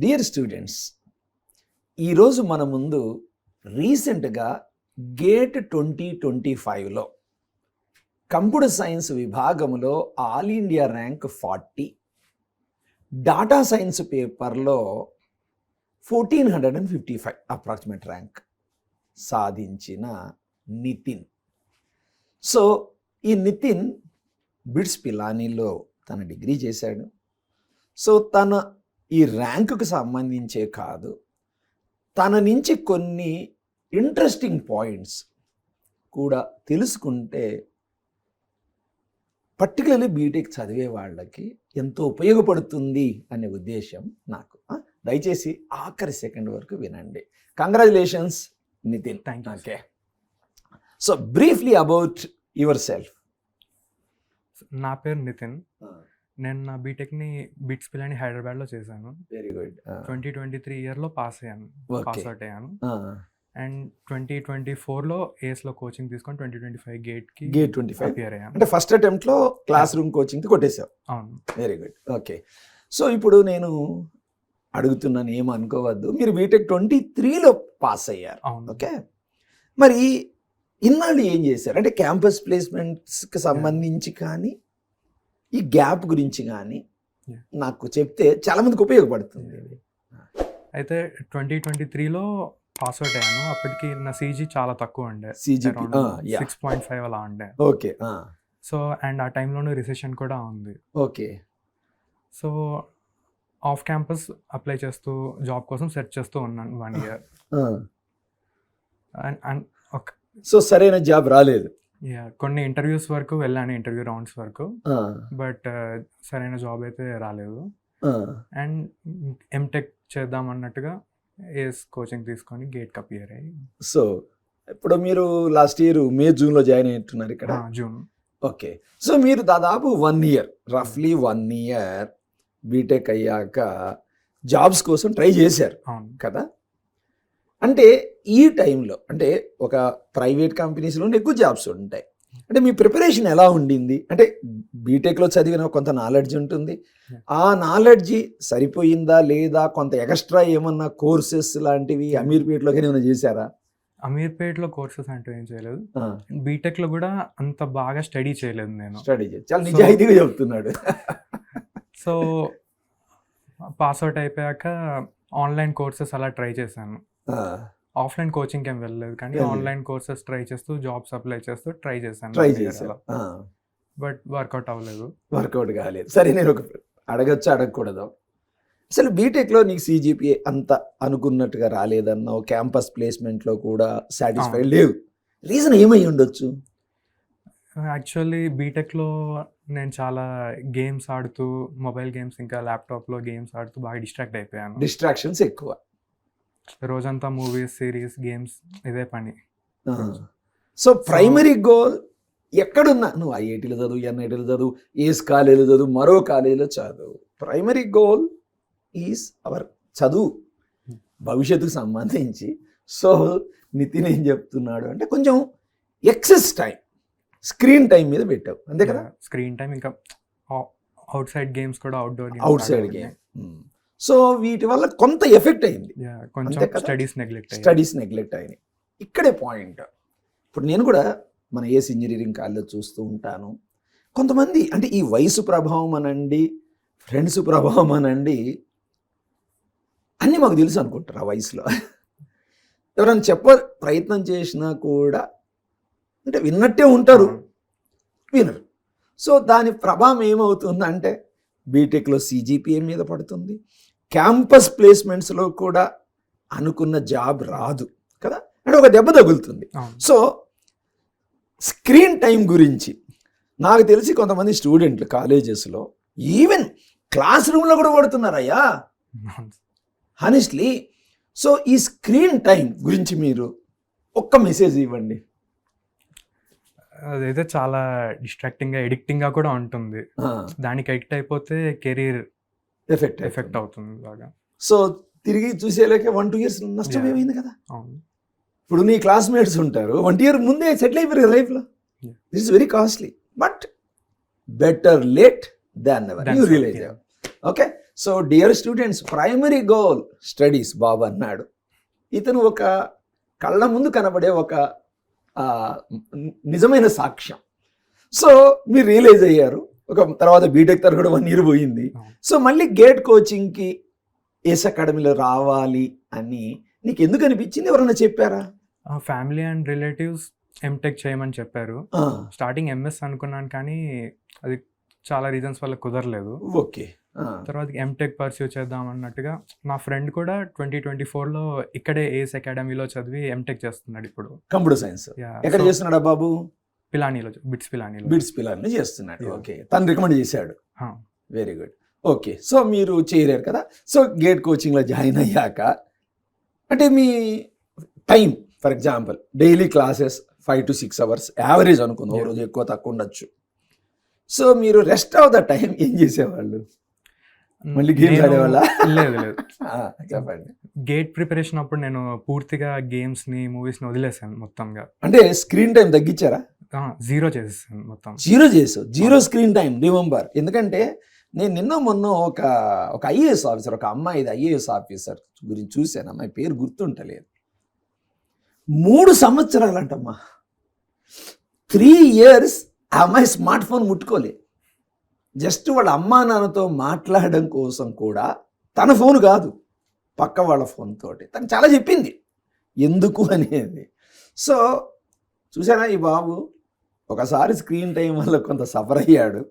Dear students, ఈరోజు మన ముందు రీసెంట్గా గేట్ 2025లో కంప్యూటర్ సైన్స్ విభాగంలో all India rank 40, data science పేపర్లో 1455 అప్రాక్సిమేట్ ర్యాంక్ సాధించిన నితిన్. సో ఈ నితిన్ బిట్స్ పిలానీలో తన డిగ్రీ చేశాడు. సో తన ఈ ర్యాంకుకు సంబంధించే కాదు, తన నుంచి కొన్ని ఇంట్రెస్టింగ్ పాయింట్స్ కూడా తెలుసుకుంటే పర్టికులర్లీ బీటెక్ చదివే వాళ్ళకి ఎంతో ఉపయోగపడుతుంది అనే ఉద్దేశం నాకు. దయచేసి ఆఖరి సెకండ్ వరకు వినండి. Congratulations Nitin. Okay, so briefly about yourself. నా పేరు నితిన్. నేను నా బీటెక్ని బిట్స్ పిలాని హైదరాబాద్లో చేశాను. Very good. 2023 ఇయర్లో పాస్ అవుట్ అయ్యాను. అండ్ 2024లో ఏస్లో కోచింగ్ తీసుకొని 2025 గేట్ 25 అపియర్ అయ్యాను. అంటే ఫస్ట్ అటెంప్ట్లో క్లాస్ రూమ్ కోచింగ్ కొట్టేశావు. అవును. Very good. ఓకే, సో ఇప్పుడు నేను అడుగుతున్నాను, ఏమనుకోవద్దు, మీరు బీటెక్ 23లో పాస్ అయ్యారు. అవును. ఓకే, మరి ఇన్నాళ్ళు ఏం చేశారు? అంటే క్యాంపస్ ప్లేస్మెంట్స్కి సంబంధించి కానీ ఈ గ్యాప్ గురించి కానీ నాకు చెప్తే చాలా మందికి ఉపయోగపడుతుంది. అయితే 2023లో పాస్ అవుట్ అయ్యాను. అప్పటికి నా సీజీ చాలా తక్కువ ఉండే, 6.5 అలా ఉండే. ఓకే. సో అండ్ ఆ టైంలోనే రిసెషన్ కూడా ఉంది. Okay. So off campus apply చేస్తూ జాబ్ కోసం సెర్చ్ చేస్తూ ఉన్నాను 1 year. అండ్ సో సరైన జాబ్ రాలేదు. కొన్ని ఇంటర్వ్యూస్ వరకు వెళ్ళాను, ఇంటర్వ్యూ రౌండ్స్ వరకు, బట్ సరైన జాబ్ అయితే రాలేదు. అండ్ ఎంటెక్ చేద్దాం అన్నట్టుగా ఏస్ కోచింగ్ తీసుకొని గేట్కి అపియర్ అయ్యి. సో ఇప్పుడు మీరు లాస్ట్ ఇయర్ జూన్లో జాయిన్ అయ్యున్నారు ఇక్కడ. జూన్. ఓకే, సో మీరు దాదాపు 1 year, రఫ్లీ 1 year బీటెక్ అయ్యాక జాబ్స్ కోసం ట్రై చేశారు కదా. అంటే ఈ టైంలో అంటే ఒక ప్రైవేట్ కంపెనీస్లో ఎక్కువ జాబ్స్ ఉంటాయి. అంటే మీ ప్రిపరేషన్ ఎలా ఉండింది? అంటే బీటెక్లో చదివిన కొంత నాలెడ్జ్ ఉంటుంది, ఆ నాలెడ్జ్ సరిపోయిందా లేదా, కొంత ఎక్స్ట్రా ఏమన్నా కోర్సెస్ లాంటివి అమీర్పేటలోకి ఏమైనా చేశారా? అమీర్పేటలో కోర్సెస్ అంటే ఏం చేయలేదు. బీటెక్లో కూడా అంత బాగా స్టడీ చేయలేదు నేను. స్టడీ చాలా నిజాయితీగా చెప్తున్నాడు. సో పాస్అవుట్ అయిపోయాక ఆన్లైన్ కోర్సెస్ అలా ట్రై చేశాను. ఆఫ్లైన్ కోచింగ్ ఏం వెళ్ళలేదు, కానీ ఆన్లైన్ కోర్సెస్ ట్రై చేస్తూ జాబ్స్ అప్లై చేస్తూ ట్రై చేశాను. బట్ వర్కౌట్ అవ్వలేదు. వర్కౌట్ కాలేదు. సరే, నేను ఒక అడగచ్చు అడగకూడదు, అసలు బీటెక్లో నీకు సిజిపిఏ అంత అనుకున్నట్టుగా రాలేదన్నావు, క్యాంపస్ ప్లేస్మెంట్లో కూడా సాటిస్ఫైడ్ లేవు. రీజన్ ఏమై ఉండొచ్చు? యాక్చువల్లీ బీటెక్లో నేను చాలా గేమ్స్ ఆడుతూ, మొబైల్ గేమ్స్ ఇంకా ల్యాప్టాప్లో గేమ్స్ ఆడుతూ బాగా డిస్ట్రాక్ట్ అయిపోయాను. డిస్ట్రాక్షన్స్ ఎక్కువ. రోజంతా మూవీస్, సిరీస్, గేమ్స్, ఇదే పని. సో ప్రైమరీ గోల్ ఎక్కడున్నా, నువ్వు ఐఐటీలో చదువు, ఎన్ఐటీలో చదువు, ఏస్ కాలేజీలో చదువు, మరో కాలేజీలో చదువు, ప్రైమరీ గోల్ ఈజ్ అవర్ చదువు, భవిష్యత్తుకు సంబంధించి. సో నితిన్ ఏం చెప్తున్నాడు అంటే కొంచెం ఎక్సెస్ టైం స్క్రీన్ టైం మీద పెట్టావు, అంతే కదా? స్క్రీన్ టైం, ఇంకా అవుట్ సైడ్ గేమ్స్ కూడా, అవుట్ సైడ్ గేమ్. సో వీటి వల్ల కొంత ఎఫెక్ట్ అయింది, స్టడీస్ నెగ్లెక్ట్ అయినాయి. ఇక్కడే పాయింట్. ఇప్పుడు నేను కూడా మన ఏస్ ఇంజనీరింగ్ కాలేజ్లో చూస్తూ ఉంటాను, కొంతమంది అంటే ఈ వయసు ప్రభావం అనండి, ఫ్రెండ్స్ ప్రభావం అనండి, అన్నీ మాకు తెలుసు అనుకుంటారు. ఆ వయసులో ఎవరైనా ప్రయత్నం చేసినా కూడా అంటే విన్నట్టే ఉంటారు, వినరు. సో దాని ప్రభావం ఏమవుతుందంటే బీటెక్లో సిజిపిఏ మీద పడుతుంది, క్యాంపస్ ప్లేస్మెంట్స్లో కూడా అనుకున్న జాబ్ రాదు కదా, అంటే ఒక దెబ్బ తగులుతుంది. సో స్క్రీన్ టైం గురించి నాకు తెలిసి కొంతమంది స్టూడెంట్లు కాలేజెస్లో ఈవెన్ క్లాస్ రూమ్లో కూడా పడుతున్నారయ్యా, హానెస్ట్లీ. సో ఈ స్క్రీన్ టైం గురించి మీరు ఒక్క మెసేజ్ ఇవ్వండి. అదైతే చాలా డిస్ట్రాక్టింగ్గా, ఎడిక్టింగ్గా కూడా ఉంటుంది. దానికి ఎడిక్ట్ అయిపోతే కెరీర్ ఎఫెక్ట్ అవుతుంది బాగా. సో తిరిగి చూసేలేక 1-2 years నష్టం ఏమైంది కదా. ఇప్పుడు నీ క్లాస్మేట్స్ ఉంటారు, 1 year ముందే సెటిల్ అయిపోయారు లైఫ్లో. This is very costly, but better late than never. You realise. Okay, so dear students, primary goal studies బాబు అన్నాడు. ఇతను ఒక కళ్ళ ముందు కనబడే ఒక నిజమైన సాక్ష్యం. సో మీరు రియలైజ్ అయ్యారు. ఒక తర్వాత బీటెక్ తర్వాత కూడా 1 year పోయింది. సో మళ్ళీ గేట్ కోచింగ్కి ఏస్ అకాడమీలో రావాలి అని నీకు ఎందుకు అనిపించింది? ఎవరన్నా చెప్పారా? ఫ్యామిలీ అండ్ రిలేటివ్స్ ఎంటెక్ చేయమని చెప్పారు. స్టార్టింగ్ ఎంఎస్ అనుకున్నాను, కానీ అది చాలా రీజన్స్ వల్ల కుదరలేదు. ఓకే. తర్వాత ఎంటెక్ పర్స్యూ చేద్దాం అన్నట్టుగా నా ఫ్రెండ్ కూడా 2024లో ఇక్కడే ఏస్ అకాడమీలో చదివి ఎంటెక్ చేస్తున్నాడు ఇప్పుడు. కంప్యూటర్ సైన్స్ ఎక్కడ చేస్తున్నాడా బాబు? పిలానీలో, బిట్స్ పిలానీలో చేస్తున్నాడు. ఓకే, తను రికమెండ్ చేశాడు. Very good. ఓకే, సో మీరు చేరారు కదా. సో గేట్ కోచింగ్లో జాయిన్ అయ్యాక అంటే మీ time, for example daily classes 5 to 6 hours average అనుకుందాం, ఓ రోజు ఎక్కువ తక్కువ ఉండొచ్చు. సో మీరు రెస్ట్ ఆఫ్ ద టైం ఏం చేసేవాళ్ళు? మళ్ళీ గేమ్స్ ఆడేవాళ్ళ? లేదు. చెప్పండి. గేట్ ప్రిపరేషన్ అప్పుడు నేను పూర్తిగా గేమ్స్ని, మూవీస్ని వదిలేసాను మొత్తంగా. అంటే స్క్రీన్ టైం తగ్గించారా? 0 చేసేసాను మొత్తం. 0 చేసావు. 0 స్క్రీన్ టైం, రిమెంబర్. ఎందుకంటే నేను నిన్న మొన్న ఒక ఐఏఎస్ ఆఫీసర్, ఒక అమ్మాయి ఐఏఎస్ ఆఫీసర్ గురించి చూశాను. అమ్మాయి పేరు గుర్తుంటలేదు. 3 సంవత్సరాలంటమ్మా, 3 years ఆ అమ్మాయి స్మార్ట్ ఫోన్ ముట్టుకోలే. జస్ట్ వాళ్ళ అమ్మా నాన్నతో మాట్లాడడం కోసం కూడా తన ఫోన్ కాదు, పక్క వాళ్ళ ఫోన్ తోటి తను చాలా చెప్పింది ఎందుకు అనేది. సో చూసారా, ఈ బాబు ఒకసారి స్క్రీన్ టైం వల్ల కొంత సఫర్ అయ్యాడు.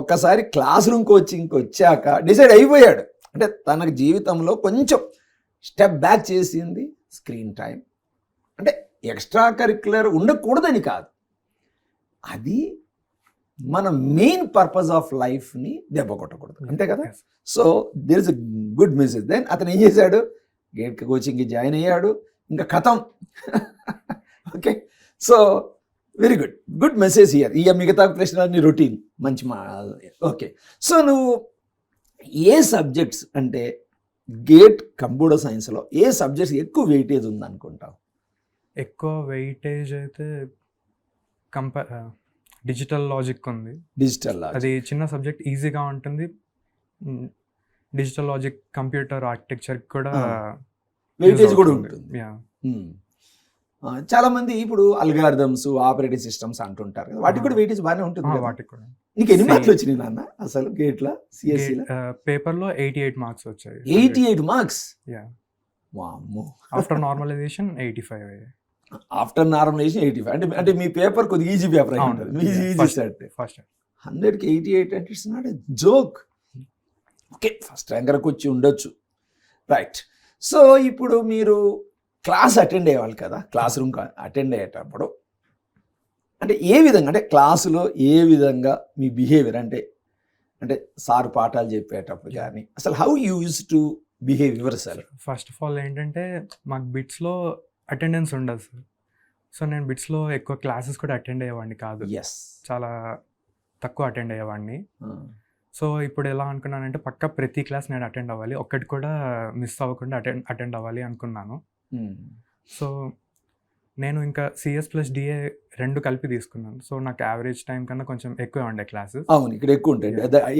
ఒక్కసారి క్లాస్ రూమ్ కోచింగ్కి వచ్చాక డిసైడ్ అయిపోయాడు. అంటే తన జీవితంలో కొంచెం స్టెప్ బ్యాక్ చేసింది స్క్రీన్ టైం. అంటే ఎక్స్ట్రా కరిక్యులర్ ఉండకూడదని కాదు, అది మన మెయిన్ పర్పస్ ఆఫ్ లైఫ్ని దెబ్బ కొట్టకూడదు, అంతే కదా. So there is a good message. Then అతను ఏం చేశాడు? గేట్ కోచింగ్కి జాయిన్ అయ్యాడు. ఇంకా కథం. Okay, so very good message here. ఇక మిగతా ప్రశ్నలన్నీ రొటీన్, మంచి ఓకే. సో నువ్వు ఏ సబ్జెక్ట్స్ అంటే గేట్ కంప్యూటర్ సైన్స్లో ఏ సబ్జెక్ట్స్ ఎక్కువ వెయిటేజ్ ఉందనుకుంటావు? ఎక్కువ వెయిటేజ్ అయితే డిజిటల్ లాజిక్ ఉంది. అది చిన్న సబ్జెక్ట్, ఈజీగా ఉంటుంది. డిజిటల్ లాజిక్ కంప్యూటర్ ఆర్కిటెక్చర్ కూడా వెయిటేజ్ కూడా ఉంటుంది. చాలా మంది ఇప్పుడు అల్గారిథమ్స్, ఆపరేటింగ్ సిస్టమ్స్ అంటుంటారు కదా, వాటికి కూడా వెయిటేజ్ బాగానే ఉంటుంది. వాటికి కూడా. నీకు ఎన్ని మార్కులు వచ్చినాయి నాన్న అసలు గేట్లో? సిఎస్సిలో పేపర్లో 88 మార్క్స్ వచ్చాయి. 88 మార్క్స్? ఆఫ్టర్ నార్మలైజేషన్ 85 అయ్యాయి. After normalisation 85. అంటే మీ పేపర్ కొద్దిగా ఈజీ పేపర్ అయి ఉంటుంది. Easy set. 100కి 88 అంటే it's not a joke. Okay, first ర్యాంకర్కి వచ్చి ఉండొచ్చు, రైట్. సో ఇప్పుడు మీరు క్లాస్ అటెండ్ అయ్యేవాళ్ళు కదా, క్లాస్ రూమ్ అటెండ్ అయ్యేటప్పుడు అంటే ఏ విధంగా, అంటే క్లాసులో ఏ విధంగా మీ బిహేవియర్, అంటే సార్ పాఠాలు చెప్పేటప్పుడు కానీ అసలు how you use to behave your self? First of all ఏంటంటే మాకు బిట్స్లో అటెండెన్స్ ఉండదు సార్. సో నేను బిట్స్లో ఎక్కువ క్లాసెస్ కూడా అటెండ్ అయ్యేవాడిని కాదు. చాలా తక్కువ అటెండ్ అయ్యేవాడిని. సో ఇప్పుడు ఎలా అనుకున్నానంటే పక్క ప్రతి క్లాస్ నేను అటెండ్ అవ్వాలి, ఒక్కటి కూడా మిస్ అవ్వకుండా అటెండ్ అవ్వాలి అనుకున్నాను. సో నేను ఇంకా సిఎస్ ప్లస్ డిఏ 2 కలిపి తీసుకున్నాను. సో నాకు యావరేజ్ టైం కన్నా కొంచెం ఎక్కువ ఉండే క్లాసెస్. అవును, ఇక్కడ ఎక్కువ ఉంటాయి.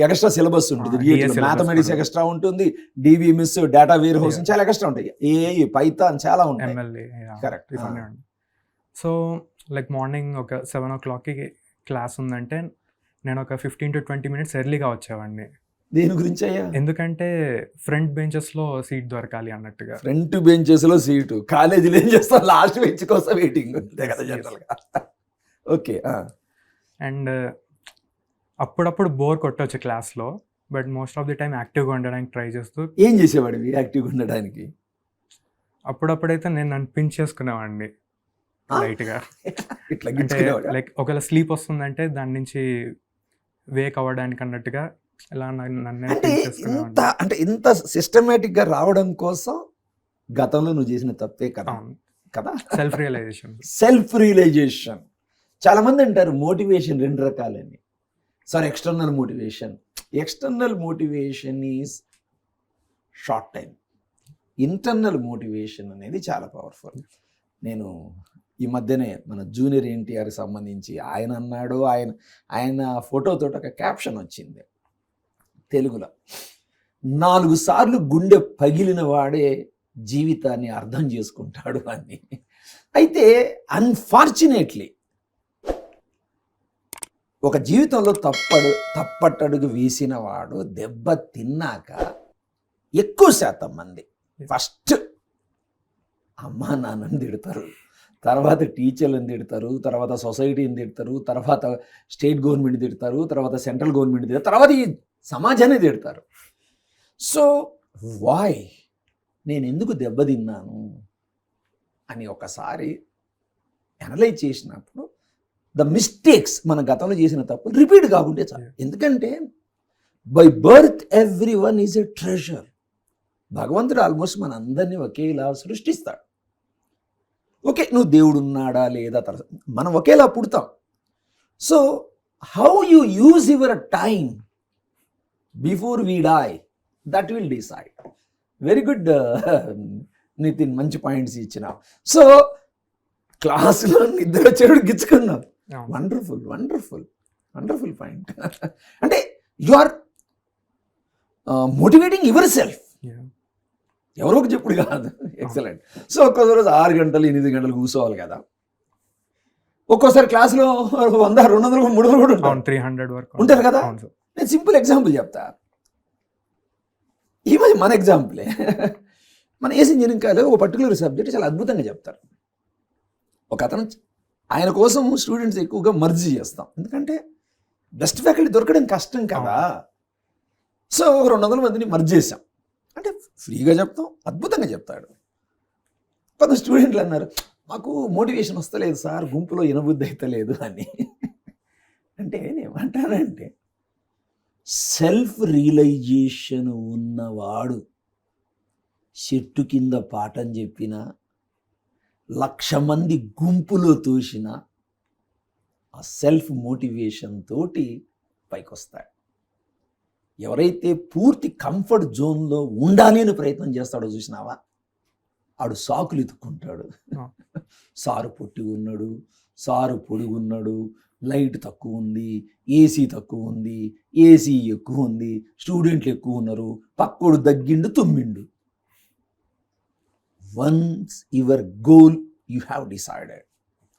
ఎక్స్ట్రా సిలబస్ ఉంటుంది, మ్యాథమెటిక్స్ ఎక్స్ట్రా ఉంటుంది, డిబిఎంఎస్, డేటా వేర్ హౌస్ చాలా ఎక్స్ట్రా ఉంటాయి, ఏఐ, పైథాన్ చాలా ఉంటాయి, ఎంఎల్ఏ. కరెక్ట్. ఇవన్నీ ఉంటాయి. సో లైక్ మార్నింగ్ ఒక 7 o'clockకి క్లాస్ ఉందంటే నేను ఒక 15 to 20 minutes ఎర్లీగా వచ్చేవాడిని. దేని గురించి అయ్యా? ఎందుకంటే ఫ్రంట్ బెంచెస్లో సీట్ దొరకాలి అన్నట్టుగా. ఫ్రంట్ బెంచెస్లో సీటు, కాలేజీలో ఏం చేస్తాం, లాస్ట్ బెంచ్ కోసం వెయిటింగ్, అంతే కదా జనరల్గా. ఓకే. అండ్ అప్పుడప్పుడు బోర్ కొట్టవచ్చు క్లాస్లో, but most of the time యాక్టివ్గా ఉండడానికి ట్రై చేస్తూ. ఏం చేసేవాడివి యాక్టివ్గా ఉండడానికి? అప్పుడప్పుడైతే నేను నన్ను పిన్ చేసుకునేవాడిని లైట్గా. ఇట్లా లైక్ ఒకవేళ స్లీప్ వస్తుందంటే దాని నుంచి వేక్ అవ్వడానికి అన్నట్టుగా ఇలా నన్ను అంటే ఇంత సిస్టమేటిక్గా రావడం కోసం గతంలో నువ్వు చేసిన తప్పే కదా. Self realisation. చాలా మంది అంటారు మోటివేషన్ 2 రకాలని. Sir, external motivation is short time, internal motivation అనేది చాలా పవర్ఫుల్. నేను ఈ మధ్యనే మన జూనియర్ ఎన్టీఆర్ సంబంధించి ఆయన అన్నాడు, ఆయన ఫోటోతో ఒక క్యాప్షన్ వచ్చింది తెలుగులో. 4 సార్లు గుండె పగిలిన వాడే జీవితాన్ని అర్థం చేసుకుంటాడు అని. అయితే అన్ఫార్చునేట్లీ ఒక జీవితంలో తప్పట్టడుగు వేసిన వాడు దెబ్బ తిన్నాక ఎక్కువ శాతం మంది ఫస్ట్ అమ్మా నాన్నని తిడతారు, తర్వాత టీచర్లను తిడతారు, తర్వాత సొసైటీని తిడతారు, తర్వాత స్టేట్ గవర్నమెంట్ తిడతారు, తర్వాత సెంట్రల్ గవర్నమెంట్ తిడతారు, తర్వాత ఈ సమాజాన్ని తిడతారు. సో వాయ్ నేను ఎందుకు దెబ్బతిన్నాను అని ఒకసారి అనలైజ్ చేసినప్పుడు ద మిస్టేక్స్ మన గతంలో చేసిన తప్పులు రిపీట్ కాకుంటే చాలు. ఎందుకంటే by birth every one is a treasure. భగవంతుడు ఆల్మోస్ట్ మన అందరినీ ఒకేలా సృష్టిస్తాడు. ఓకే, నువ్వు దేవుడు ఉన్నాడా లేదా తర్వాత మనం ఒకేలా పుడతాం. So how you use your time before we die, that will decide. Very good Nitin, మంచి పాయింట్స్ ఇచ్చినావు. సో క్లాసులో నిద్ర చెడు గిచ్చుకున్నావు. Wonderful wonderful wonderful point. అంటే you are motivating yourself, ఎవరోకి చెప్పుడు కాదు. ఎక్సలెంట్. సో ఒక్కొక్క రోజు 6 గంటలు 8 గంటలు కూర్చోవాలి కదా. ఒక్కోసారి క్లాసులో 100, 200, 300 కూడా ఉంటారు కదా. నేను సింపుల్ ఎగ్జాంపుల్ చెప్తా. ఈ మధ్య మన ఎగ్జాంపులే, మన ఏసీ ఇంజనీరింగ్ కాలేజ్ ఒక పర్టికులర్ సబ్జెక్ట్ చాలా అద్భుతంగా చెప్తారు. ఒక అతను ఆయన కోసం స్టూడెంట్స్ ఎక్కువగా మర్జీ చేస్తాం, ఎందుకంటే బెస్ట్ ఫ్యాకల్టీ దొరకడం కష్టం కదా. సో 200 మందిని మర్జ్ చేసాం. అంటే ఫ్రీగా చెప్తాం, అద్భుతంగా చెప్తాడు. కొంత స్టూడెంట్లు అన్నారు, మాకు మోటివేషన్ వస్తలేదు సార్, గుంపులో వినబుద్ధి అయితే లేదు అని. అంటే నేనేమంటానంటే సెల్ఫ్ రియలైజేషన్ ఉన్నవాడు చెట్టు కింద పాఠం చెప్పిన 1,00,000 మంది గుంపులో తోసిన ఆ సెల్ఫ్ మోటివేషన్ తోటి పైకి వస్తాడు. ఎవరైతే పూర్తి కంఫర్ట్ జోన్లో ఉండాలి అని ప్రయత్నం చేస్తాడో చూసినావా, ఆడు సాకులు ఎత్తుక్కుంటాడు. సారు పొట్టి ఉన్నాడు, సారు పొడుగున్నాడు, లైట్ తక్కువ ఉంది, ఏసీ తక్కువ ఉంది, ఏసీ ఎక్కువ ఉంది, స్టూడెంట్లు ఎక్కువ ఉన్నారు, పక్కోడు దగ్గిండు తుమ్మిండు. Once your goal you have decided,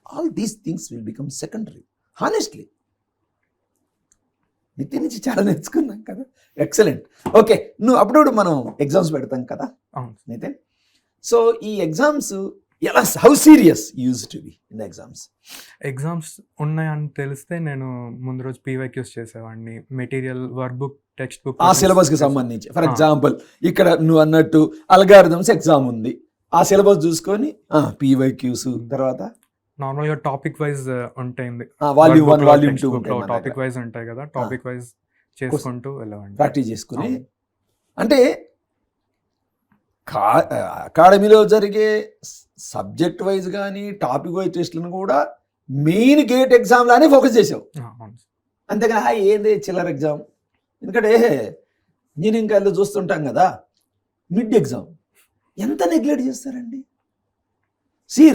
all these things will become secondary. Honestly Nitya నుంచి చాలా నేర్చుకున్నాం కదా. ఎక్సలెంట్. ఓకే, నువ్వు అప్పుడప్పుడు మనం ఎగ్జామ్స్ పెడతాం కదా నితిన్. సో ఈ ఎగ్జామ్స్ ఎలా, how serious use to be in exams? Exams ఉన్నాయని తెలిస్తే నేను ముందు రోజు పీవైక్యూస్ చేసేవాడిని. Material, work book, text book ఆ సిలబస్కి సంబంధించి. ఫర్ ఎగ్జాంపుల్ ఇక్కడ నువ్వు అన్నట్టు అల్గారిథమ్స్ ఎగ్జామ్ ఉంది, ఆ సిలబస్ చూసుకొని పీవైక్యూస్, తర్వాత నార్మల్గా టాపిక్ వైజ్ ఉంటాయి, వాల్యూమ్ 1, వాల్యూమ్ 2 టాపిక్ వైజ్ ఉంటాయి కదా, టాపిక్ వైజ్ చేసుకుంటూ వెళ్ళవండి, ప్రాక్టీస్ చేసుకుని. అంటే అకాడమీలో జరిగే సబ్జెక్ట్ వైజ్ కానీ టాపిక్ వైజ్ టెస్ట్లను కూడా మెయిన్ గేట్ ఎగ్జామ్ లానే ఫోకస్ చేసావు. అంతేగాని ఏంది చిల్లర ఎగ్జామ్. ఎందుకంటే ఇంజనీరింగ్ కాలేజ్లో చూస్తుంటాం కదా, మిడ్ ఎగ్జామ్ ఎంత నెగ్లెక్ట్ చేస్తారండి.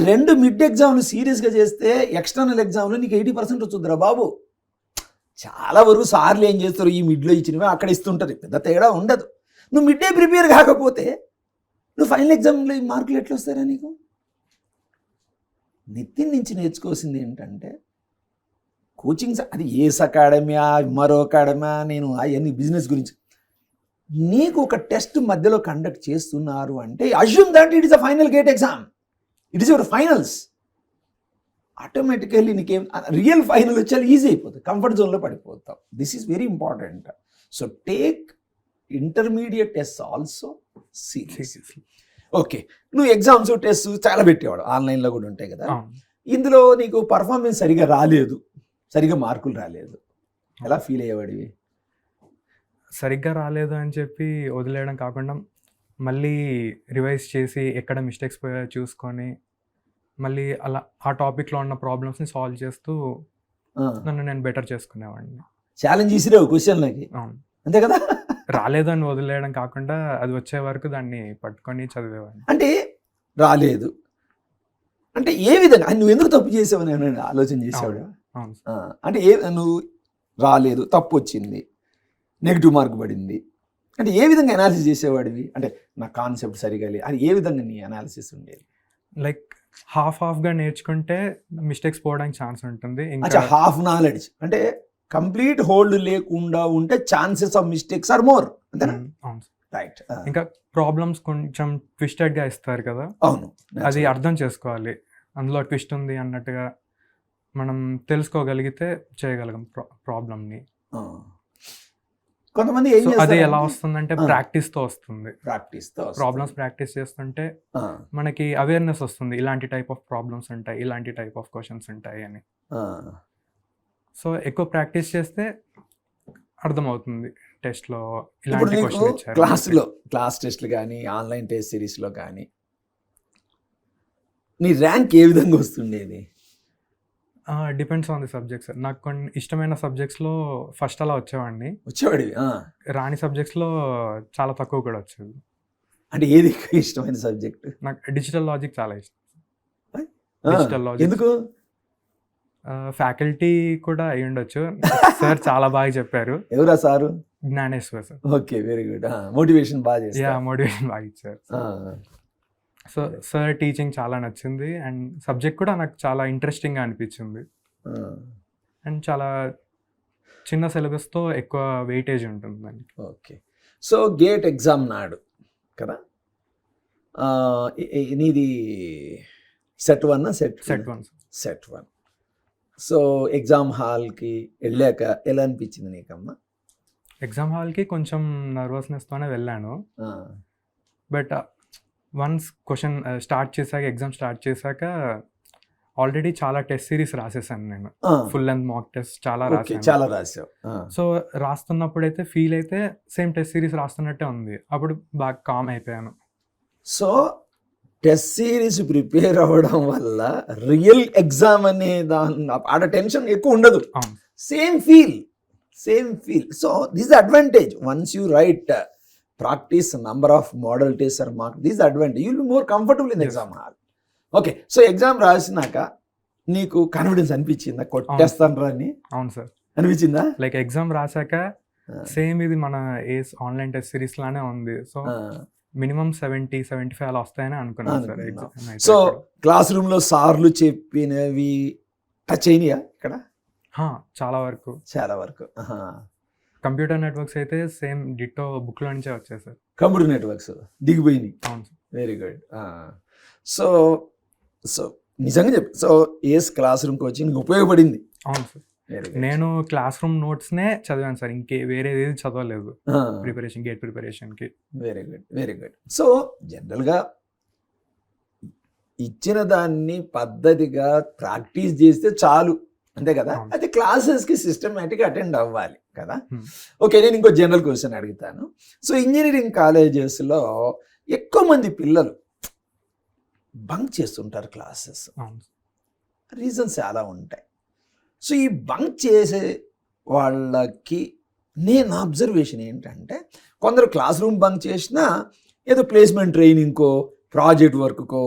2 మిడ్ ఎగ్జామ్లు సీరియస్గా చేస్తే ఎక్స్టర్నల్ ఎగ్జామ్లో నీకు 80% వచ్చుద్దిరా బాబు. చాలా వరకు సార్లు ఏం చేస్తారు, ఈ మిడ్లో ఇచ్చినవి అక్కడ ఇస్తుంటారు, పెద్ద తేడా ఉండదు. నువ్వు మిడ్డే ప్రిపేర్ కాకపోతే నువ్వు ఫైనల్ ఎగ్జామ్లో ఈ మార్కులు ఎట్లా వస్తారా నీకు? నితిన్ నుంచి నేర్చుకోవాల్సింది ఏంటంటే కోచింగ్స్, అది ఏస్ అకాడమీ, మరో అకాడమీ, నేను అవన్నీ బిజినెస్ గురించి. నీకు ఒక టెస్ట్ మధ్యలో కండక్ట్ చేస్తున్నారు అంటే assume that it is a final gate exam, it is your finals. Automatically నీకేం రియల్ ఫైనల్ వచ్చేది ఈజీ అయిపోతుంది, కంఫర్ట్ జోన్లో పడిపోతాం. This is very important. So take intermediate test also seriously. Okay, నువ్వు ఎగ్జామ్స్ టెస్ట్ చాలా పెట్టేవాడు, ఆన్లైన్లో కూడా ఉంటాయి కదా. ఇందులో నీకు పర్ఫార్మెన్స్ సరిగా రాలేదు, సరిగా మార్కులు రాలేదు, ఎలా ఫీల్ అయ్యేవాడివి? సరిగ్గా రాలేదు అని చెప్పి వదిలేయడం కాకుండా మళ్ళీ రివైజ్ చేసి ఎక్కడ మిస్టేక్స్ పోయాయో చూసుకొని మళ్ళీ అలా ఆ టాపిక్లో ఉన్న ప్రాబ్లమ్స్ని సాల్వ్ చేస్తూ నన్ను నేను బెటర్ చేసుకునేవాడిని. ఛాలెంజ్ చేసిరావు క్వశ్చన్లకి, అంతే కదా. రాలేదు అని వదిలేయడం కాకుండా అది వచ్చే వరకు దాన్ని పట్టుకొని చదివేవాడిని. అంటే రాలేదు అంటే ఏ విధంగా, నువ్వు ఎందుకు తప్పు చేసావు నేను ఆలోచన చేసావు. అంటే నువ్వు రాలేదు, తప్పు వచ్చింది, నెగిటివ్ మార్క్ పడింది, అంటే ఏ విధంగా అనాలిసిస్ చేసేవాడివి? అంటే నా కాన్సెప్ట్ సరిగా లేదు అది ఏ విధంగా నీ అనాలిసిస్ ఉండేది? లైక్ హాఫ్గా నేర్చుకుంటే మిస్టేక్స్ పోవడానికి ఛాన్స్ ఉంటుంది. అచ్చా, హాఫ్ నాలెడ్జ్ అంటే కంప్లీట్ హోల్డ్ లేకుండా ఉంటే chances of mistakes are more, అంతేనా? అవును. రైట్. ఇంకా ప్రాబ్లమ్స్ కొంచెం ట్విస్టెడ్గా ఇస్తారు కదా, అవును, అది అర్థం చేసుకోవాలి. అందులో ట్విస్ట్ ఉంది అన్నట్టుగా మనం తెలుసుకోగలిగితే చేయగలం ప్రాబ్లమ్ని. కొంతమంది ఏం అది చేస్తారు ఎలా వస్తుందంటే ప్రాక్టీస్తో వస్తుంది. ప్రాబ్లమ్స్ ప్రాక్టీస్ చేస్తుంటే మనకి అవేర్నెస్ వస్తుంది, ఇలాంటి టైప్ ఆఫ్ ప్రాబ్లమ్స్ ఉంటాయి, ఇలాంటి టైప్ ఆఫ్ క్వశ్చన్స్ ఉంటాయి అని. సో ఎక్కువ ప్రాక్టీస్ చేస్తే అర్థమవుతుంది. టెస్ట్లో ఇప్పుడు ఇలాంటి నీకు క్వశ్చన్ ఇచ్చారు. క్లాస్ టెస్ట్లు కానీ ఆన్లైన్ టెస్ట్ సిరీస్లో కానీ నీ ర్యాంక్ ఏ విధంగా వస్తుండేది? Depends on the subjects. నాకు కొన్ని ఇష్టమైన సబ్జెక్ట్స్లో ఫస్ట్ అలా వచ్చేవాడిని. వచ్చేవాడివి? రాని సబ్జెక్ట్స్లో చాలా తక్కువ కూడా వచ్చేది. అంటే ఏది ఇష్టమైన సబ్జెక్ట్? నాకు డిజిటల్ లాజిక్ చాలా ఇష్టం. డిజిటల్ లాజిక్ ఎందుకు? ఫ్యాకల్టీ కూడా అయి ఉండొచ్చు. సార్ చాలా బాగా చెప్పారు. ఎవరా sir? Gyaneshwar sir. Okay, very good. Motivation బాగా యా, చేస్తారు. మోటివేషన్ బాగా ఇచ్చారు. సో సార్ టీచింగ్ చాలా నచ్చింది అండ్ సబ్జెక్ట్ కూడా నాకు చాలా ఇంట్రెస్టింగ్గా అనిపించింది. అండ్ చాలా చిన్న సిలబస్తో ఎక్కువ వెయిటేజ్ ఉంటుంది దానికి. ఓకే. సో గేట్ ఎగ్జామ్ నాడు కదా, నీది set 1 set 1. Set 1. So exam హాల్కి వెళ్ళాక ఎలా అనిపించింది నీకమ్మా? ఎగ్జామ్ హాల్కి కొంచెం నర్వస్నెస్తోనే వెళ్ళాను. బట్ వన్స్ క్వశ్చన్ స్టార్ట్ చేశాక, ఎగ్జామ్ స్టార్ట్ చేశాక ఆల్రెడీ చాలా టెస్ట్ సిరీస్ రాసేసాను నేను. ఫుల్ లెంత్ మాక్ టెస్ట్ చాలా రాసావు. సో రాస్తున్నప్పుడైతే ఫీల్ అయితే సేమ్ టెస్ట్ సిరీస్ రాస్తున్నట్టే ఉంది. అప్పుడు బాగా కామ్ అయిపోయాను. సో టెస్ట్ సిరీస్ ప్రిపేర్ అవ్వడం వల్ల రియల్ ఎగ్జామ్ అనే ఆడ టెన్షన్ ఎక్కువ ఉండదు. Same feel. So this advantage. Once you write practice number of model test or mark, this advantage. You will be more comfortable in exam hall. Okay. So exam రాసినాక నీకు confidence అనిపించిందా? కొట్టేస్తాను అని. అవును సార్, అనిపించిందా? Like exam రాశాక same ఇది మన online test series లానే ఉంది. సో మినిమం 70-75 అలా వస్తాయని అనుకున్నాను సార్. సో క్లాస్ రూమ్ లో సార్లు చెప్పినవి టచ్ అయినాయా ఇక్కడ? చాలా వరకు. కంప్యూటర్ నెట్వర్క్స్ అయితే సేమ్ డిట్టో బుక్ లో నుంచే వచ్చాయి సార్. Computer networks దిగిపోయినాయి. అవును సార్. Very good. సో నిజంగా చెప్పు. సో క్లాస్ రూమ్ కోచింగ్ ఉపయోగపడింది. అవును సార్. నేను క్లాస్ రూమ్ నోట్స్నే చదివాను సార్, ఇంకే వేరే ఏది చదవలేదు ప్రిపరేషన్, గేట్ ప్రిపరేషన్కి. Very good. సో జనరల్గా ఇచ్చిన దాన్ని పద్ధతిగా ప్రాక్టీస్ చేస్తే చాలు, అంతే కదా? అయితే క్లాసెస్కి సిస్టమేటిక్గా అటెండ్ అవ్వాలి కదా. ఓకే, నేను ఇంకో జనరల్ క్వశ్చన్ అడుగుతాను. సో ఇంజనీరింగ్ కాలేజెస్లో ఎక్కువ మంది పిల్లలు బంక్ చేస్తుంటారు క్లాసెస్. రీజన్స్ చాలా ఉంటాయి. సో ఈ బంక్ చేసే వాళ్ళకి నేను అబ్జర్వేషన్ ఏంటంటే, కొందరు క్లాస్ రూమ్ బంక్ చేసినా ఏదో ప్లేస్మెంట్ ట్రైనింగ్కో ప్రాజెక్ట్ వర్క్కో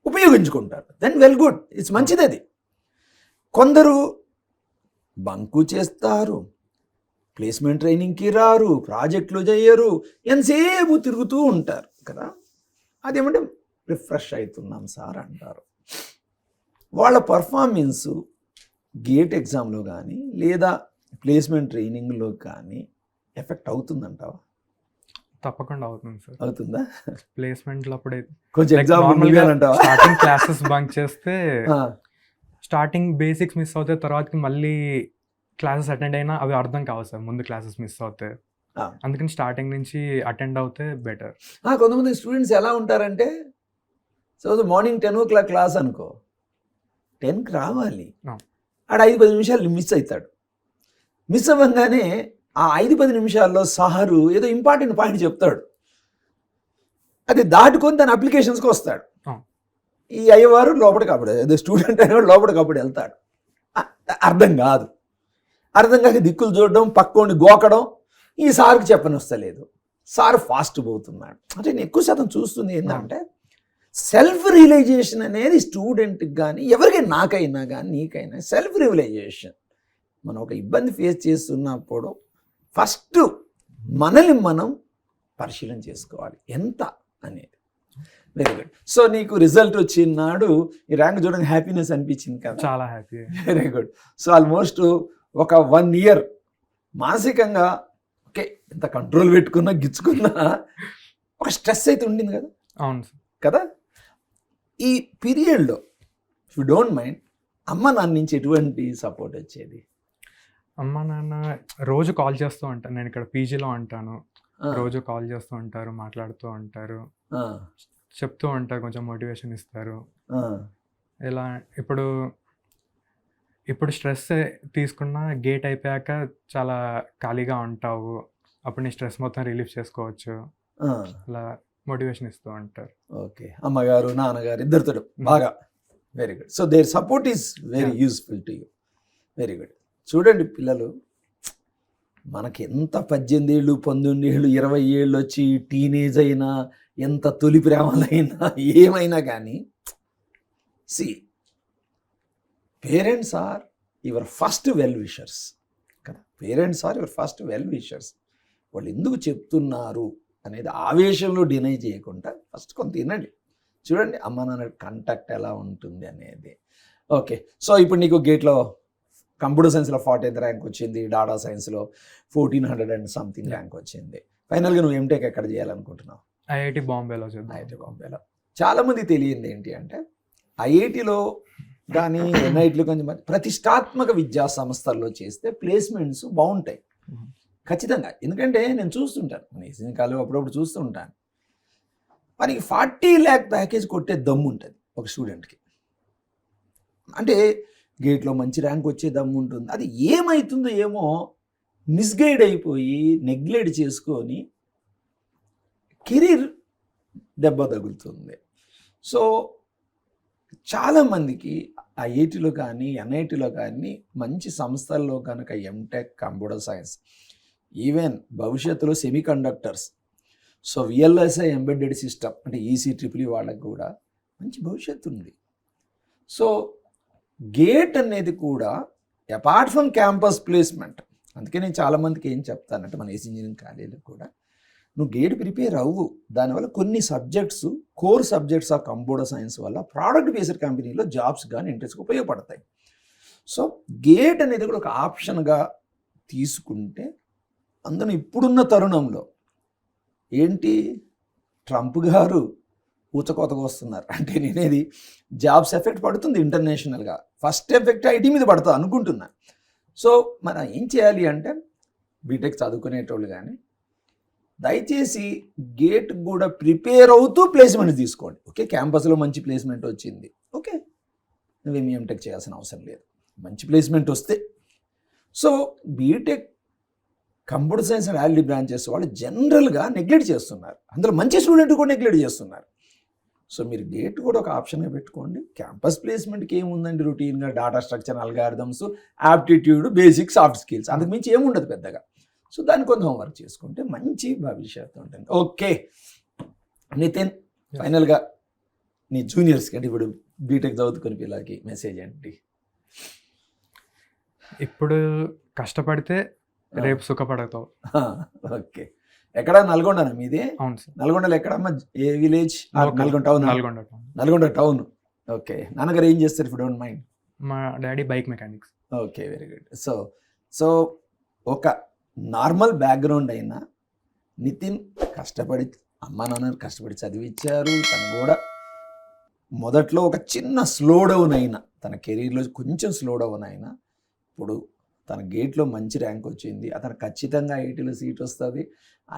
ఉపయోగించుకుంటారు. దెన్ వెల్ గుడ్, ఇట్స్ మంచిది అది. కొందరు బంకు చేస్తారు, ప్లేస్మెంట్ ట్రైనింగ్కి రారు, ప్రాజెక్టులు చేయరు, ఎంతసేపు తిరుగుతూ ఉంటారు కదా. అదేమంటే రిఫ్రెష్ అవుతున్నాం సార్ అంటారు. వాళ్ళ పర్ఫార్మెన్సు గేట్ ఎగ్జామ్లో కానీ లేదా ప్లేస్మెంట్ ట్రైనింగ్లో కానీ ఎఫెక్ట్ అవుతుందంటావా? తప్పకుండా అవుతుంది సార్. అవుతుందా? ప్లేస్మెంట్లో అప్పుడైతే కొంచెం స్టార్టింగ్ క్లాసెస్ బంక్ చేస్తే స్టార్టింగ్ బేసిక్స్ మిస్ అవుతాయి, తర్వాతకి మళ్ళీ క్లాసెస్ అటెండ్ అయినా అవి అర్థం కావు సార్, ముందు క్లాసెస్ మిస్ అవుతాయి. అందుకని స్టార్టింగ్ నుంచి అటెండ్ అవుతే బెటర్. కొంతమంది స్టూడెంట్స్ ఎలా ఉంటారంటే, సపోజ్ మార్నింగ్ 10 o'clock క్లాస్ అనుకో, 10కి రావాలి, ఆడ 5-10 నిమిషాలు మిస్ అవుతాడు. మిస్ అవ్వగానే ఆ 5-10 నిమిషాల్లో సారు ఏదో ఇంపార్టెంట్ పాయింట్ చెప్తాడు, అది దాటుకొని తన అప్లికేషన్స్కి వస్తాడు. ఈ అయ్యవారు లోపలికి అప్పుడు, ఏదో స్టూడెంట్ అనేవాడు లోపలికి అప్పుడు వెళ్తాడు. అర్థం కాదు. అర్థం కాక దిక్కులు చూడడం, పక్కోని గోకడం, ఈ సార్కి చెప్పని వస్తలేదు, సార్ ఫాస్ట్ పోతున్నాడు. అంటే నేను ఎక్కువ శాతం చూస్తుంది ఏంటంటే, సెల్ఫ్ రియలైజేషన్ అనేది స్టూడెంట్కి కానీ ఎవరికైనా, నాకైనా కానీ నీకైనా సెల్ఫ్ రియలైజేషన్. మనం ఒక ఇబ్బంది ఫేస్ చేస్తున్నప్పుడు ఫస్ట్ మనల్ని మనం పరిశీలన చేసుకోవాలి ఎంత అనేది. Very good. సో నీకు రిజల్ట్ వచ్చినాడు ఈ ర్యాంక్ చూడడానికి హ్యాపీనెస్ అనిపించింది కదా? చాలా happy. Very good. So almost ఒక 1 year మానసికంగా ఓకే ఎంత కంట్రోల్ పెట్టుకున్నా గిచ్చుకున్నా ఒక స్ట్రెస్ అయితే ఉండింది కదా? అవును సార్. కదా? ఈ పీరియడ్లో ఇఫ్ యూ డోంట్ మైండ్ అమ్మ నాన్న నుంచి ఎటువంటి సపోర్ట్ వచ్చేది? అమ్మ నాన్న రోజు కాల్ చేస్తూ ఉంటాను. నేను ఇక్కడ పీజీలో ఉంటాను. రోజు కాల్ చేస్తూ ఉంటారు, మాట్లాడుతూ ఉంటారు, చెప్తూ ఉంటారు, కొంచెం మోటివేషన్ ఇస్తారు. ఇలా ఇప్పుడు స్ట్రెస్ తీసుకున్న గేట్ అయిపోయాక చాలా ఖాళీగా ఉంటావు, అప్పుడు నీ స్ట్రెస్ మొత్తం రిలీఫ్ చేసుకోవచ్చు, అలా మోటివేషన్ ఇస్తూ ఉంటారు. ఓకే. అమ్మగారు నాన్నగారు ఇద్దరితో బాగా. Very good. So their support is very useful to you. Very good. చూడండి పిల్లలు, మనకి ఎంత 18 ఏళ్ళు 19 ఏళ్ళు 20 ఏళ్ళు వచ్చి టీనేజ్ అయినా ఎంత తొలి ప్రేమలైనా ఏమైనా కానీ see parents are your first well wishers కదా. Parents are your first well wishers. వాళ్ళు ఎందుకు చెప్తున్నారు అనేది ఆవేశంలో డినై చేయకుండా ఫస్ట్ కొంత వినండి, చూడండి అమ్మ నాన్న కాంటాక్ట్ ఎలా ఉంటుంది అనేది. ఓకే. సో ఇప్పుడు నీకు గేట్లో కంప్యూటర్ సైన్స్లో 40th ర్యాంక్ వచ్చింది, డాటా సైన్స్లో 1400 అండ్ సంథింగ్ ర్యాంక్ వచ్చింది. ఫైనల్గా నువ్వు ఎంటెక్ ఎక్కడ చేయాలనుకుంటున్నావు? ఐఐటి బాంబేలో చేద్దాం. ఐఐటి బాంబేలో. చాలామంది తెలియంది ఏంటి అంటే ఐఐటిలో కానీ ఎన్ఐటీలో కొంచెం ప్రతిష్టాత్మక విద్యా సంస్థల్లో చేస్తే ప్లేస్మెంట్స్ బాగుంటాయి ఖచ్చితంగా. ఎందుకంటే నేను చూస్తుంటాను, మన కాలం అప్పుడప్పుడు చూస్తూ ఉంటాను, మనకి 40 lakh ప్యాకేజ్ కొట్టే దమ్ము ఉంటుంది ఒక స్టూడెంట్కి. అంటే గేట్లో మంచి ర్యాంక్ వచ్చే దమ్ము ఉంటుంది. అది ఏమవుతుందో ఏమో మిస్గైడ్ అయిపోయి నెగ్లెక్ట్ చేసుకొని కెరీర్ దెబ్బ తగులుతుంది. సో చాలామందికి ఐఐటిలో కానీ ఎన్ఐటీలో కానీ మంచి సంస్థల్లో కనుక ఎంటెక్ కంప్యూటర్ సైన్స్, ఈవెన్ భవిష్యత్తులో semi conductors, so VLSI embedded system అంటే ECEEE వాళ్ళకి కూడా మంచి భవిష్యత్తు ఉంది. సో గేట్ అనేది కూడా అపార్ట్ ఫ్రమ్ క్యాంపస్ ప్లేస్మెంట్, అందుకే నేను చాలామందికి ఏం చెప్తానంటే మన ఏసీ ఇంజనీరింగ్ కాలేజీలో కూడా నువ్వు గేట్ ప్రిపేర్ అవ్వు. దానివల్ల కొన్ని subjects core subjects of computer science వల్ల ప్రోడక్ట్ బేస్డ్ కంపెనీలో జాబ్స్ కానీ ఇంట్రెస్ట్గా ఉపయోగపడతాయి. సో గేట్ అనేది కూడా ఒక ఆప్షన్గా తీసుకుంటే అందులో ఇప్పుడున్న తరుణంలో ఏంటి ట్రంప్ గారు ఊచకోతగా వస్తున్నారు అంటే నేనేది జాబ్స్ ఎఫెక్ట్ పడుతుంది ఇంటర్నేషనల్గా. ఫస్ట్ ఎఫెక్ట్ ఐటీ మీద పడుతుంది అనుకుంటున్నా. సో మనం ఏం చేయాలి అంటే బీటెక్ చదువుకునేటోళ్ళు కానీ దయచేసి గేట్ కూడా ప్రిపేర్ అవుతూ ప్లేస్మెంట్ తీసుకోండి. ఓకే, క్యాంపస్లో మంచి ప్లేస్మెంట్ వచ్చింది, ఓకే, నువ్వేమి ఎంటెక్ చేయాల్సిన అవసరం లేదు, మంచి ప్లేస్మెంట్ వస్తే. So BTech computer science and already branches వాళ్ళు జనరల్గా నెగ్లెక్ట్ చేస్తున్నారు, అందులో మంచి స్టూడెంట్ కూడా నెగ్లెక్ట్ చేస్తున్నారు. సో మీరు గేట్ కూడా ఒక ఆప్షన్గా పెట్టుకోండి. క్యాంపస్ ప్లేస్మెంట్కి ఏముందండి, రొటీన్గా data structure, algorithms, aptitude, basic, soft skills, అంతకు మించి ఏముండదు పెద్దగా. సో దాన్ని కొంత హోంవర్క్ చేసుకుంటే మంచి భవిష్యత్తు ఉంటుంది. ఓకే నితిన్, ఫైనల్గా నీ జూనియర్స్కి అంటే ఇప్పుడు బీటెక్ చదువుకుని పిల్లలకి మెసేజ్ ఏంటి? ఇప్పుడు కష్టపడితే రేపు సుఖపడతావు. ఓకే. ఎక్కడ? నల్గొండనా మీది? అవును సార్. నల్గొండలో ఎక్కడమ్మా? ఏ village? Nalgonda town. Nalgonda town. Okay. నాన్నగారు ఏం చేస్తారు ఇఫ్ డోంట్ మైండ్? మా daddy bike mechanics. Okay, very good. So ఒక నార్మల్ బ్యాక్గ్రౌండ్ అయినా నితిన్ కష్టపడి అమ్మ నాన్న కష్టపడి చదివించారు. తను కూడా మొదట్లో ఒక చిన్న స్లో డౌన్ అయినా, తన కెరీర్లో కొంచెం స్లో డౌన్ అయినా ఇప్పుడు తన గేట్లో మంచి ర్యాంక్ వచ్చింది. అతను ఖచ్చితంగా ఐఐటీలో సీట్ వస్తుంది.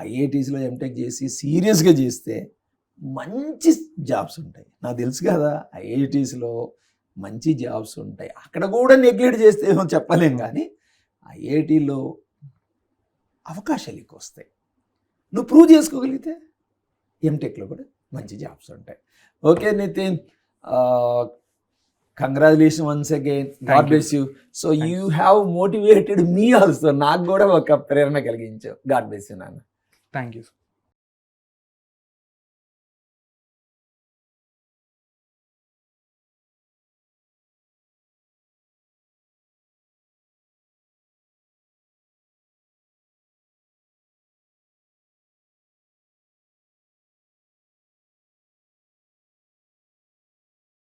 ఐఐటీస్లో ఎంటెక్ చేసి సీరియస్గా చేస్తే మంచి జాబ్స్ ఉంటాయి. నాకు తెలుసు కదా, ఐఐటీస్లో మంచి జాబ్స్ ఉంటాయి. అక్కడ కూడా నెగ్లెక్ట్ చేస్తే ఏమో చెప్పలేం, కానీ ఐఐటీలో అవకాశాలు ఎక్కువ వస్తాయి. నువ్వు ప్రూవ్ చేసుకోగలిగితే ఎంటెక్లో కూడా మంచి జాబ్స్ ఉంటాయి. Okay Nitin, congratulations once again. God bless you. So you have motivated me also. నాకు కూడా ఒక ప్రేరణ కలిగించావు. God bless you నాన్న. Thank you.